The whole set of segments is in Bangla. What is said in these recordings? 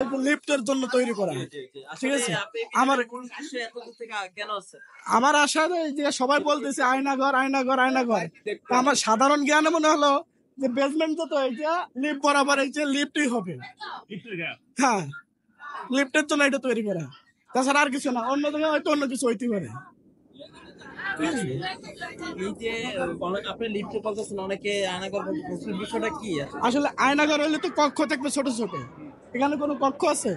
লিফটের জন্য তৈরি করা। ঠিক আছে, আমার আমার আশা যে সবাই বলতেছে আয়নাঘর আয়নাঘর আয়নাঘর, আমার সাধারণ জ্ঞানে মনে হলো যে বেসমেন্ট তো এইটা লিফট বরাবর এই যে লিফটই হবে। হ্যাঁ, লিফটের জন্য এটা তৈরি করা, তাছাড়া আর কিছু না। অন্য জায়গায় হয়তো অন্য কিছু হইতে পারে। এই যে আপনি লিফটে বলতেছেন অনেকে আয়নাঘর বলতেছেন, বিষয়টা কি? আসলে আয়নাঘর হইলে তো কক্ষ থাকবে ছোট ছোট, এখানে কোনো কক্ষ আছে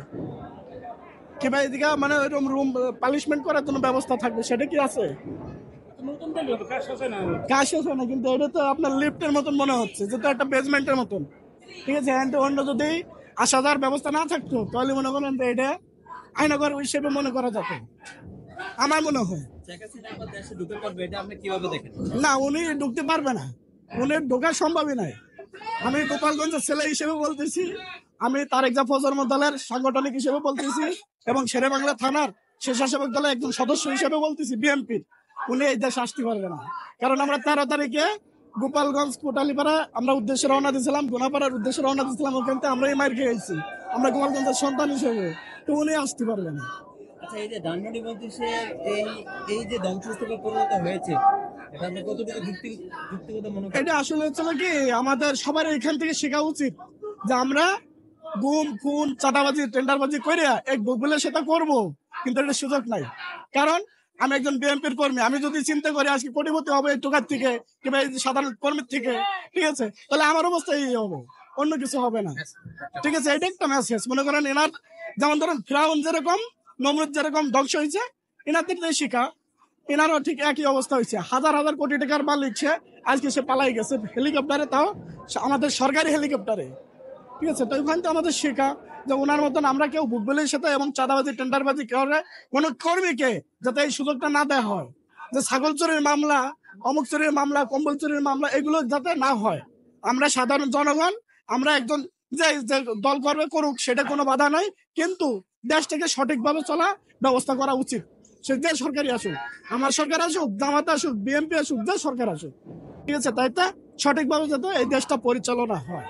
কিংবা এদিকে মানে ওইরকম রুম পালিশমেন্ট করার জন্য ব্যবস্থা থাকবে, সেটা কি আছে? কাজ শেষ হয় না, কিন্তু এটা তো আপনার লিফটের মতন মনে হচ্ছে, যেটা একটা বেসমেন্টের মতন। ঠিক আছে, অন্য যদি আসা যাওয়ার ব্যবস্থা না থাকতো তাহলে মনে করেন যে এটা আয়নাঘর হিসেবে মনে করা যেত, আমার মনে হয়। না, উনি ঢুকতে পারবে না, উনি ঢোকার সম্ভবই নাই। আমি গোপালগঞ্জের ছেলে হিসেবে বলতেছি, আমি তারেক জাফর দলের সাংগঠনিক হিসেবে বলতেছি, এবং শেরেবাংলা থানার স্বেচ্ছাসেবক দলের একজন সদস্য হিসেবে বলতেছি, বিএনপির উনি এই দেশে আসতে পারবে না। কারণ আমরা 13 তারিখে গোপালগঞ্জ কোটালীপাড়া আমরা উদ্দেশ্যে রওনা দিয়েছিলাম, গোনাপাড়ার উদ্দেশ্যে রওনা দিয়েছিলাম, ওখান থেকে আমরাই মার খেয়েছি, আমরা গোপালগঞ্জের সন্তান হিসেবে, তো উনি আসতে পারবে না। আচ্ছা, এই যে ধানমন্ডি মজলিসের এই যে ধ্বংসস্তূপে পরিণত হয়েছে, এটা আসলে হচ্ছে কি, আমাদের সবার এখান থেকে শেখা উচিত যে আমরা গুম খুন চাঁদাবাজি টেন্ডারবাজি করে এক বলে সেটা করবো, কিন্তু এটা সুযোগ নাই। কারণ আমি একজন বিএনপির কর্মী, আমি যদি চিন্তা করি আজকে কোটিপতি হবে এই টোকার থেকে কিংবা এই সাধারণ কর্মীর থেকে, ঠিক আছে, তাহলে আমার অবস্থা এই হবে, অন্য কিছু হবে না। ঠিক আছে, এটা একটা মেসেজ। মনে করেন এনার যেমন ধরেন ফিরাউন যেরকম, নমরুদ যেরকম ধ্বংস হয়েছে, এনার থেকে শিখা, এনারও ঠিক একই অবস্থা হয়েছে। হাজার হাজার কোটি টাকার মালিক সে, আজকে সে পালাই গেছে হেলিকপ্টারে, তাও আমাদের সরকারি হেলিকপ্টারে। ঠিক আছে, তো ওখান থেকে আমাদের শেখা যে ওনার মতন আমরা কেউ ভুটবলের সাথে এবং চাঁদাবাজি টেন্ডারবাজি করে কোনো কর্মীকে যাতে এই সুযোগটা না দেওয়া হয়, যে ছাগল চুরির মামলা, অমুক চুরির মামলা, কম্বল চুরির মামলা, এগুলো যাতে না হয়। আমরা সাধারণ জনগণ, আমরা একজন যে দল করবে করুক, সেটা কোনো বাধা নাই, কিন্তু দেশটাকে সঠিকভাবে চলা ব্যবস্থা করা উচিত। সে যে সরকারি আসুক, আমার সরকার আসুক, জামাত আসুক, বিএনপি আসুক, যে সরকার আসুক, ঠিক আছে, তাই তো সঠিকভাবে যাতে এই দেশটা পরিচালনা হয়।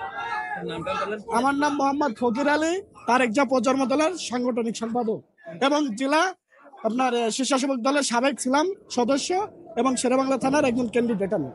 আমার নাম মোহাম্মদ ফকির আলী, তারেক জাফর দলের সাংগঠনিক সম্পাদক এবং জেলা আপনার স্বেচ্ছাসেবক দলের সাবেক ছিলাম সদস্য এবং শেরেবাংলা থানার একজন ক্যান্ডিডেট আমি।